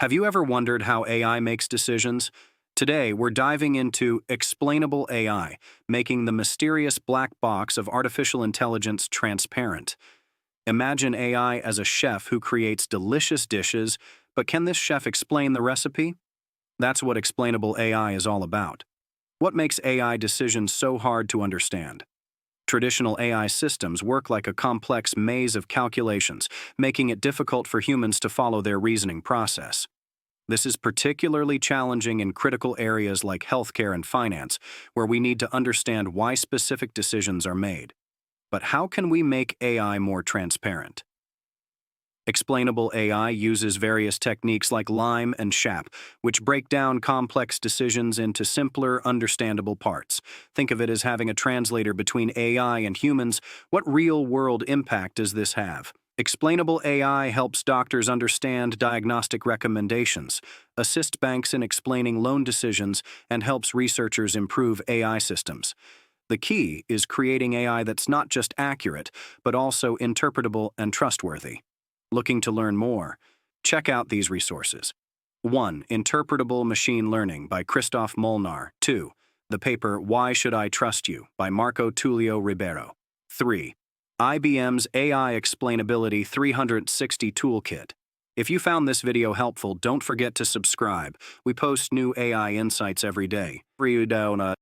Have you ever wondered how AI makes decisions? Today, we're diving into Explainable AI, making the mysterious black box of artificial intelligence transparent. Imagine AI as a chef who creates delicious dishes, but can this chef explain the recipe? That's what Explainable AI is all about. What makes AI decisions so hard to understand? Traditional AI systems work like a complex maze of calculations, making it difficult for humans to follow their reasoning process. This is particularly challenging in critical areas like healthcare and finance, where we need to understand why specific decisions are made. But how can we make AI more transparent? Explainable AI uses various techniques like LIME and SHAP, which break down complex decisions into simpler, understandable parts. Think of it as having a translator between AI and humans. What real-world impact does this have? Explainable AI helps doctors understand diagnostic recommendations, assist banks in explaining loan decisions, and helps researchers improve AI systems. The key is creating AI that's not just accurate, but also interpretable and trustworthy. Looking to learn more? Check out these resources. 1. Interpretable Machine Learning by Christoph Molnar. 2. The paper Why Should I Trust You by Marco Tullio Ribeiro. 3. IBM's AI Explainability 360 Toolkit. If you found this video helpful, don't forget to subscribe. We post new AI insights every day.